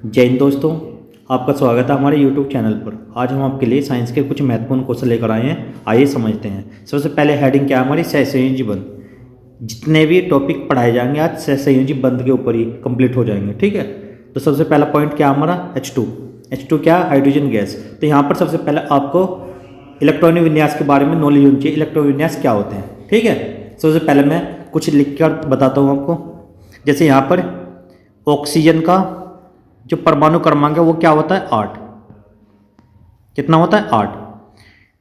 जय हिंद दोस्तों, आपका स्वागत है हमारे YouTube चैनल पर। आज हम आपके लिए साइंस के कुछ महत्वपूर्ण क्वेश्चन लेकर आए हैं। आइए समझते हैं। सबसे पहले हेडिंग क्या है हमारी, सहसंयोजी बंध। जितने भी टॉपिक पढ़ाए जाएंगे आज सहसंयोजी बंध के ऊपर ही कंप्लीट हो जाएंगे, ठीक है। तो सबसे पहला पॉइंट क्या हमारा, H2 क्या, हाइड्रोजन गैस। तो यहाँ पर सबसे पहले आपको इलेक्ट्रॉनिक विन्यास के बारे में नॉलेज होनी चाहिए। इलेक्ट्रॉनिक विन्यास क्या होते हैं, ठीक है। सबसे पहले मैं कुछ लिख कर बताता हूँ आपको। जैसे यहाँ पर ऑक्सीजन का जो परमाणु क्रमांक है वो क्या होता है, 8। कितना होता है, 8।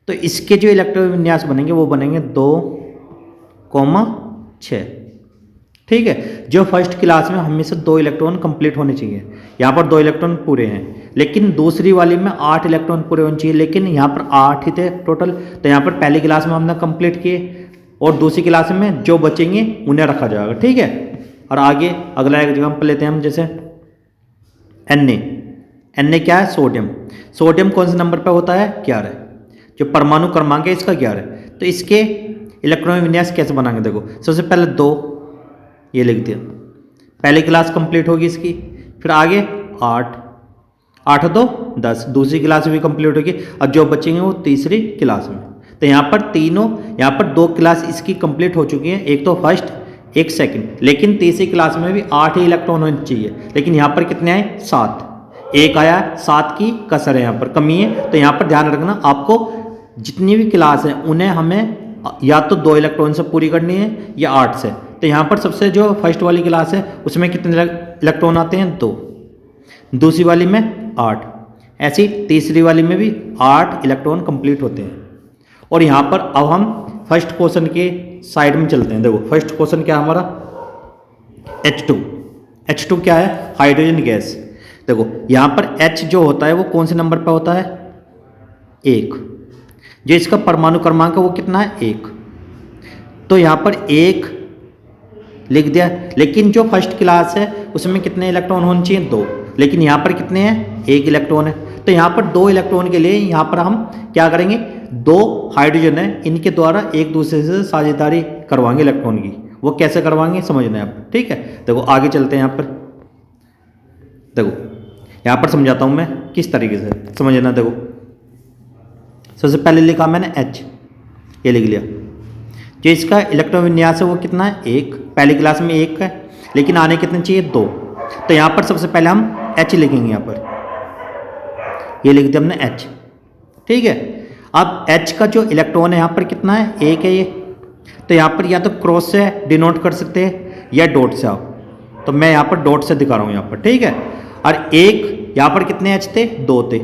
तो इसके जो इलेक्ट्रॉन विन्यास बनेंगे वो बनेंगे 2,6, ठीक है। जो फर्स्ट क्लास में हमेशा 2 इलेक्ट्रॉन कंप्लीट होने चाहिए। यहाँ पर 2 इलेक्ट्रॉन पूरे हैं, लेकिन दूसरी वाली में 8 इलेक्ट्रॉन पूरे होने चाहिए, लेकिन यहाँ पर 8 ही थे टोटल। तो यहाँ पर पहली क्लास में हमने कंप्लीट किए और दूसरी क्लास में जो बचेंगे उन्हें रखा जाएगा, ठीक है। और आगे अगला एग्जाम्पल लेते हैं हम, जैसे Na क्या है, सोडियम कौन से नंबर पर होता है, 11। जो परमाणु क्रमांक है इसका 11। तो इसके इलेक्ट्रॉनिक विन्यास कैसे बनाएंगे, देखो सबसे पहले 2 ये लिख दिया, पहली क्लास कंप्लीट होगी इसकी। फिर आगे 8 2 10, दूसरी क्लास भी कंप्लीट होगी। और जो बचेंगे वो तीसरी क्लास में। तो यहाँ पर 2 क्लास इसकी कंप्लीट हो चुकी हैं, एक तो फर्स्ट एक सेकंड। लेकिन तीसरी क्लास में भी 8 ही इलेक्ट्रॉन होने चाहिए, लेकिन यहाँ पर कितने आए, 7। एक आया, 7 की कसर है, यहाँ पर कमी है। तो यहाँ पर ध्यान रखना, आपको जितनी भी क्लास है उन्हें हमें या तो 2 इलेक्ट्रॉन से पूरी करनी है या 8 से। तो यहाँ पर सबसे जो फर्स्ट वाली क्लास है उसमें कितने इलेक्ट्रॉन आते हैं, 2। दूसरी वाली में 8, ऐसी तीसरी वाली में भी 8 इलेक्ट्रॉन कंप्लीट होते हैं। और यहाँ पर अब हम फर्स्ट क्वेश्चन के साइड में चलते हैं। देखो फर्स्ट क्वेश्चन क्या है हमारा, H2 क्या है, हाइड्रोजन गैस। देखो यहाँ पर H जो होता है वो कौन से नंबर पर होता है, 1। जो इसका परमाणु क्रमांक है वो कितना है, 1। तो यहाँ पर 1 लिख दिया, लेकिन जो फर्स्ट क्लास है उसमें कितने इलेक्ट्रॉन होने चाहिए, 2। लेकिन यहाँ पर कितने हैं, 1 इलेक्ट्रॉन है। तो यहाँ पर 2 इलेक्ट्रॉन के लिए यहाँ पर हम क्या करेंगे, 2 हाइड्रोजन है, इनके द्वारा एक दूसरे से साझेदारी करवाएंगे इलेक्ट्रॉन की। वो कैसे करवाएंगे समझना है आप, ठीक है। देखो आगे चलते हैं। यहाँ पर देखो, यहाँ पर समझाता हूँ मैं किस तरीके से समझना। देखो सबसे पहले लिखा मैंने H, ये लिख लिया। जो इसका इलेक्ट्रॉन विन्यास है वो कितना है, 1। पहली क्लास में 1 है, लेकिन आने कितने चाहिए, 2। तो यहाँ पर सबसे पहले हम H लिखेंगे। यहाँ पर ये लिख दिया हमने H, ठीक है। अब H का जो इलेक्ट्रॉन है यहाँ पर कितना है, 1 है ये। तो यहाँ पर या तो क्रॉस से डिनोट कर सकते हैं या डॉट से आप। तो मैं यहाँ पर डॉट से दिखा रहा हूँ यहाँ पर, ठीक है। और 1 यहाँ पर कितने H थे, 2 थे।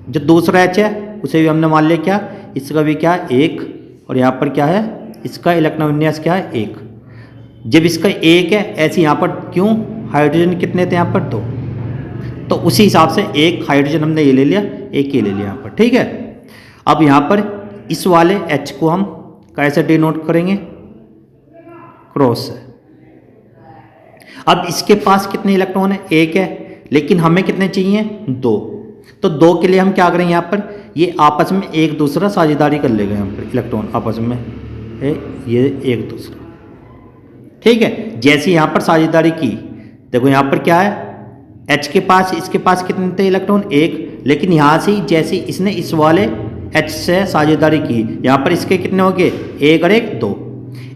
जो दूसरा H है उसे भी हमने मान लिया क्या, इसका भी क्या है, 1। और यहाँ पर क्या है, इसका इलेक्ट्रॉन विन्यास क्या है, 1। जब इसका 1 है, ऐसे यहाँ पर क्यों, हाइड्रोजन कितने थे यहाँ पर, 2। तो उसी हिसाब से 1 हाइड्रोजन हमने ये ले लिया, 1 ये ले लिया यहाँ पर, ठीक है। अब यहाँ पर इस वाले H को हम कैसे डिनोट करेंगे, क्रॉस से। अब इसके पास कितने इलेक्ट्रॉन है, 1 है, लेकिन हमें कितने चाहिए, 2। तो 2 के लिए हम क्या करेंगे, यहाँ पर ये आपस में एक दूसरा साझेदारी कर लेगा। यहाँ पर इलेक्ट्रॉन आपस में है, ये एक दूसरा, ठीक है। जैसे यहाँ पर साझेदारी की, देखो यहाँ पर क्या है, H के पास इसके पास कितने थे इलेक्ट्रॉन, 1। लेकिन यहाँ से जैसे इसने इस वाले H से साझेदारी की, यहाँ पर इसके कितने हो गए, 1 और 1 2।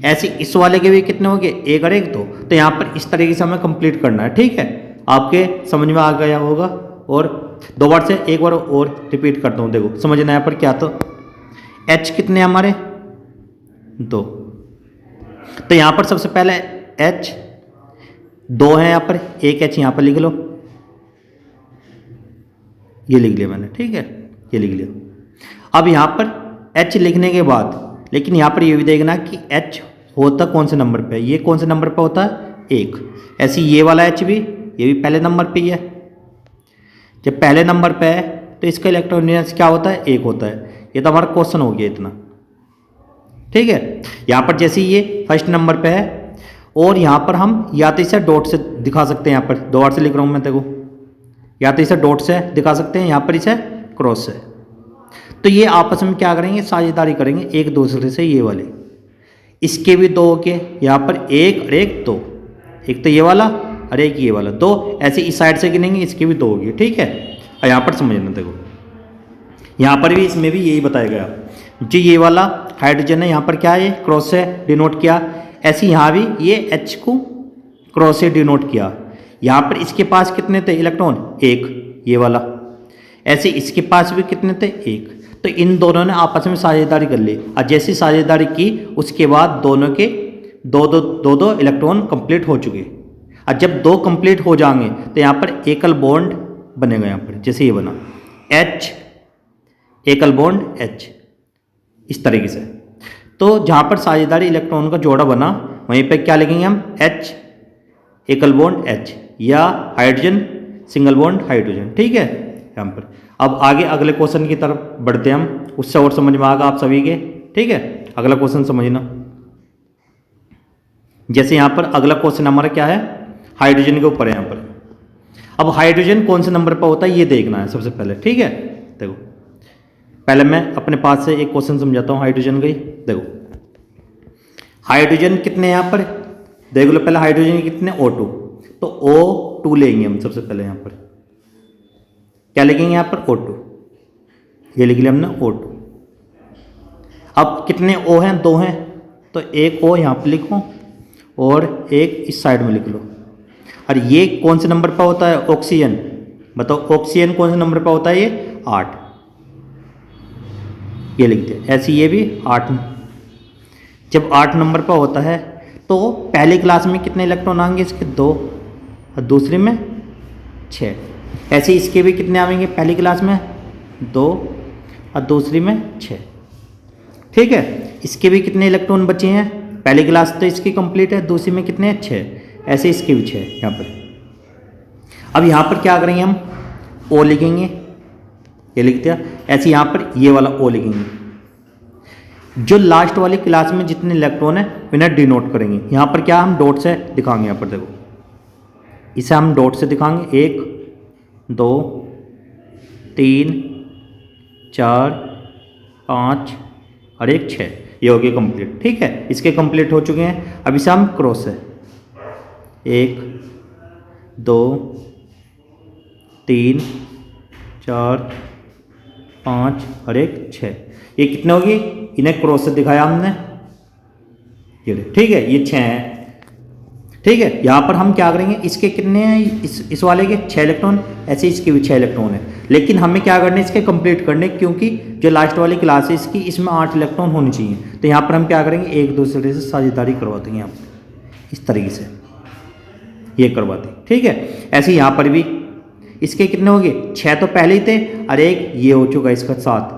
ऐसे इस वाले के भी कितने हो गए, 1 और 1 2। तो यहाँ पर इस तरीके से हमें कंप्लीट करना है, ठीक है। आपके समझ में आ गया होगा। और 2 बार से एक बार और रिपीट करता हूँ। देखो समझना यहाँ पर क्या, तो H कितने हमारे, 2। तो यहाँ पर सबसे पहले H 2 है, यहाँ पर 1 H यहाँ पर लिख लो, ये लिख लिया मैंने, ठीक है, ये लिख लिया। अब यहाँ पर H लिखने के बाद, लेकिन यहाँ पर ये भी देखना कि H होता कौन से नंबर पे है, ये कौन से नंबर पे होता है, 1। ऐसे ये वाला H भी, ये भी पहले नंबर पे ही है। जब पहले नंबर पे है तो इसका इलेक्ट्रॉन विन्यास क्या होता है, 1 होता है। ये तो हमारा क्वेश्चन हो गया इतना, ठीक है। यहाँ पर जैसे ये फर्स्ट नंबर पे है, और यहाँ पर हम या तो इसे डॉट से दिखा सकते हैं। यहाँ पर 2 बार से लिख रहा हूँ मैं, देखो या तो इसे डॉट से दिखा सकते हैं, यहाँ पर इसे क्रॉस से। तो ये आपस में क्या करेंगे, साझेदारी करेंगे एक दूसरे से। ये वाले इसके भी 2 के, यहाँ पर 1 और 1 2। एक तो ये वाला और एक ये वाला, दो। ऐसे इस साइड से गिनेंगे, इसके भी दो होगी, ठीक है। और यहाँ पर समझना, देखो यहाँ पर भी इसमें भी यही बताया गया जी। ये वाला हाइड्रोजन है, यहाँ पर क्या है, क्रॉस से डिनोट किया। ऐसे यहाँ भी ये H को क्रॉस से डिनोट किया। यहाँ पर इसके पास कितने थे इलेक्ट्रॉन, एक, ये वाला। ऐसे इसके पास भी कितने थे, एक। तो इन दोनों ने आपस में साझेदारी कर ली, और जैसी साझेदारी की उसके बाद दोनों के दो इलेक्ट्रॉन कंप्लीट हो चुके। और जब दो कंप्लीट हो जाएंगे तो यहाँ पर एकल बॉन्ड बनेगा, यहाँ पर जैसे ये बना H, एकल बॉन्ड H, इस तरीके से। तो जहाँ पर साझेदारी इलेक्ट्रॉन का जोड़ा बना वहीं पे क्या लिखेंगे हम, H, एकल बॉन्ड H, या हाइड्रोजन सिंगल बॉन्ड हाइड्रोजन, ठीक है यहाँ पर। अब आगे अगले क्वेश्चन की तरफ बढ़ते हैं हम, उससे और समझ में आएगा आप सभी के, ठीक है। अगला क्वेश्चन समझना, जैसे यहाँ पर अगला क्वेश्चन हमारा क्या है, हाइड्रोजन के ऊपर है यहाँ पर। अब हाइड्रोजन कौन से नंबर पर होता है ये देखना है सबसे पहले, ठीक है। देखो पहले मैं अपने पास से एक क्वेश्चन समझाता हूँ हाइड्रोजन का ही। देखो हाइड्रोजन कितने यहाँ पर, देख लो पहले हाइड्रोजन कितने, O2। तो O2 लेंगे हम सबसे पहले, यहाँ पर क्या लिखेंगे, यहाँ पर O2, ये लिख लिया हमने O2। अब कितने O हैं, दो हैं, तो एक O यहाँ पर लिखो और एक इस साइड में लिख लो। और ये कौन से नंबर पर होता है, ऑक्सीजन, बताओ ऑक्सीजन कौन से नंबर पर होता है, ये 8, ये लिख दिया। ऐसे ये भी 8, जब 8 नंबर पर होता है तो पहली क्लास में कितने इलेक्ट्रॉन आएंगे इसके, 2, और दूसरी में 6। ऐसे इसके भी कितने आएंगे, पहली क्लास में 2 और दूसरी में 6, ठीक है। इसके भी कितने इलेक्ट्रॉन बचे हैं, पहली क्लास तो इसकी कंप्लीट है, दूसरी में कितने हैं, 6। ऐसे इसके भी 6 यहाँ पर। अब यहाँ पर क्या करेंगे हम, O लिखेंगे, ये लिख दिया। ऐसे यहाँ पर ये वाला O लिखेंगे। जो लास्ट वाली क्लास में जितने इलेक्ट्रॉन है उन्हें डिनोट करेंगे। यहाँ पर क्या हम डॉट से दिखाएंगे, यहाँ पर देखो इसे हम डॉट से दिखाएंगे, 1 2 3 4 5 और एक 6, ये हो गया कंप्लीट, ठीक है। इसके कंप्लीट हो चुके हैं। अब इसे हम क्रॉस है, 1 2 3 4 5 और एक 6, ये कितने होगी, इन्हें क्रॉस से दिखाया हमने, ये ठीक है, ये 6 हैं, ठीक है। यहाँ पर हम क्या करेंगे, इसके कितने हैं, इस वाले के 6 इलेक्ट्रॉन, ऐसे इसके भी 6 इलेक्ट्रॉन है। लेकिन हमें क्या करना है, इसके कंप्लीट करने, क्योंकि जो लास्ट वाली क्लास है इसकी, इसमें 8 इलेक्ट्रॉन होने चाहिए। तो यहाँ पर हम क्या करेंगे, एक दूसरे से साझेदारी करवा देंगे, यहाँ पर इस तरीके से ये करवा दें, ठीक है। ऐसे यहाँ पर भी इसके कितने हो गए, 6 तो पहले ही थे और एक ये हो चुका है इसका 7।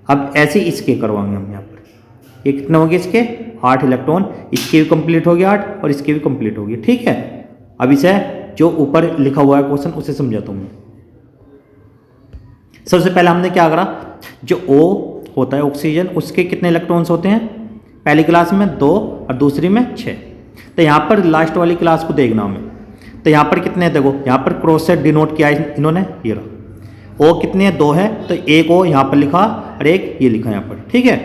अब ऐसे इसके करवाएंगे हम, यहाँ पर ये कितने हो गए, इसके 8 इलेक्ट्रॉन, इसके भी कंप्लीट हो गया 8 और इसके भी कंप्लीट हो गए, ठीक है। अब इसे जो ऊपर लिखा हुआ है क्वेश्चन उसे समझाता हूँ मैं। सबसे पहले हमने क्या करा, जो O होता है ऑक्सीजन, उसके कितने इलेक्ट्रॉन्स होते हैं, पहली क्लास में 2 और दूसरी में 6। तो यहाँ पर लास्ट वाली क्लास को देखना हमें, तो यहाँ पर कितने हैं, देखो यहाँ पर क्रॉस से डिनोट किया इन्होंने, ये रहा। O कितने हैं, 2 है, तो एक O यहाँ पर लिखा और एक ये लिखा यहाँ पर, ठीक है।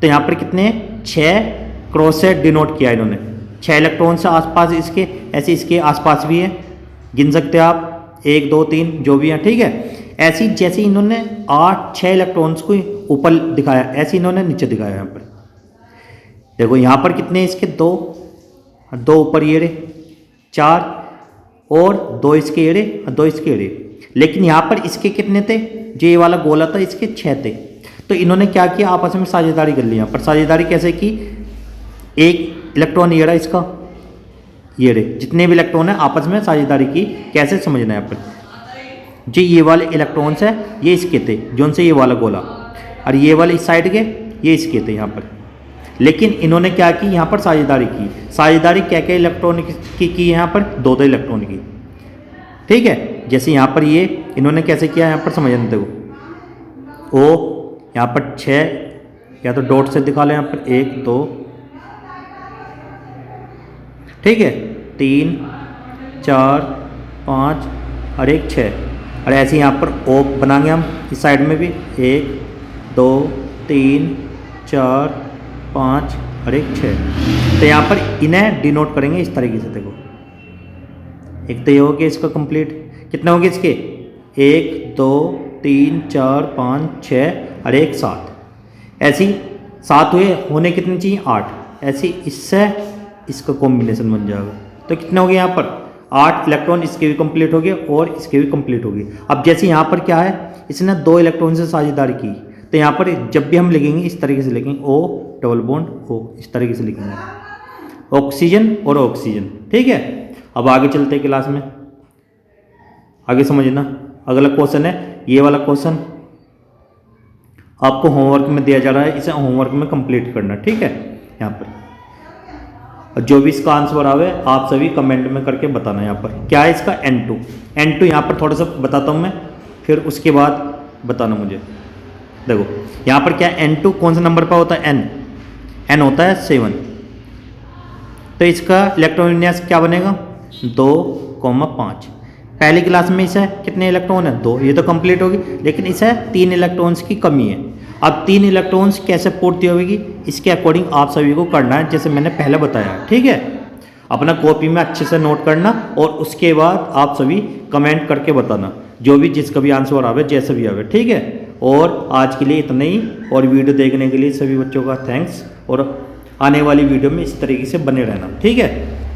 तो यहाँ पर कितने, 6 क्रॉस से डिनोट किया इन्होंने, 6 इलेक्ट्रॉन से आसपास इसके, ऐसे इसके आसपास भी है, गिन सकते हैं आप, 1 2 3 जो भी है, ठीक है। ऐसी जैसे इन्होंने 6 इलेक्ट्रॉन्स को ऊपर दिखाया, ऐसे इन्होंने नीचे दिखाया। यहाँ पर देखो यहाँ पर कितने इसके, 2 ऊपर ये रे, 4 और 2 इसके एड़े और 2 इसके एड़े। लेकिन यहाँ पर इसके कितने थे, जो ये वाला गोला था इसके 6 थे। तो इन्होंने क्या किया, आपस में साझेदारी कर ली। यहाँ पर साझेदारी कैसे की, एक इलेक्ट्रॉन ये रहा इसका, ये रे, जितने भी इलेक्ट्रॉन है आपस में साझेदारी की। कैसे समझना है यहाँ पर, जो ये वाले इलेक्ट्रॉन्स है ये इसके थे, जो से ये वाला गोला, और ये वाले इस साइड के ये इसके थे यहाँ पर। लेकिन इन्होंने क्या की, यहाँ पर साझेदारी की। साझेदारी क्या क्या इलेक्ट्रॉन की यहाँ पर, 2 इलेक्ट्रॉन की, ठीक है। जैसे यहाँ पर ये इन्होंने कैसे किया, यहाँ पर समझना, देखो O यहाँ पर 6, या तो डॉट से दिखा लो, यहाँ पर 1 2, ठीक है, 3 4 5 और एक 6। और ऐसे यहाँ पर O बनाएंगे हम इस साइड में भी, 1 2 3 4 5 और एक 6। तो यहाँ पर इन्हें डिनोट करेंगे इस तरीके से, देखो एक तो ये हो गया इसका कंप्लीट। कितने हो गए इसके? 1 2 3 4 5 6 और 1 7। ऐसे ही 7 हुए, होने कितने चाहिए? 8। ऐसे इससे इसका कॉम्बिनेशन बन जाएगा। तो कितने हो गए यहाँ पर? 8 इलेक्ट्रॉन इसके भी कंप्लीट हो गए और इसके भी कंप्लीट हो गए। अब जैसे यहाँ पर क्या है, इसने 2 इलेक्ट्रॉन से साझेदारी की, तो यहाँ पर जब भी हम लिखेंगे इस तरीके से लिखेंगे, O डबल बॉन्ड O, इस तरीके से लिखेंगे, ऑक्सीजन और ऑक्सीजन। ठीक है, अब आगे चलते हैं क्लास में, आगे समझना। अगला क्वेश्चन है ये वाला क्वेश्चन, आपको होमवर्क में दिया जा रहा है, इसे होमवर्क में कंप्लीट करना। ठीक है, यहाँ पर जो भी इसका आंसर आवे आप सभी कमेंट में करके बताना। यहाँ पर क्या है इसका? N2 यहाँ पर थोड़ा सा बताता हूँ मैं, फिर उसके बाद बताना मुझे। देखो यहाँ पर क्या N2 कौन सा नंबर पर होता है? N होता है 7। तो इसका इलेक्ट्रॉन विन्यास क्या बनेगा? 2,5। पहली क्लास में इसे कितने इलेक्ट्रॉन है? 2, ये तो कंप्लीट होगी, लेकिन इसे 3 इलेक्ट्रॉन्स की कमी है। अब 3 इलेक्ट्रॉन्स कैसे पूर्ति होगी, इसके अकॉर्डिंग आप सभी को करना है, जैसे मैंने पहले बताया। ठीक है, अपना कॉपी में अच्छे से नोट करना और उसके बाद आप सभी कमेंट करके बताना, जो भी जिसका भी आंसर आवे, जैसे भी आवे। ठीक है, और आज के लिए इतना ही, और वीडियो देखने के लिए सभी बच्चों का थैंक्स, और आने वाली वीडियो में इस तरीके से बने रहना। ठीक है।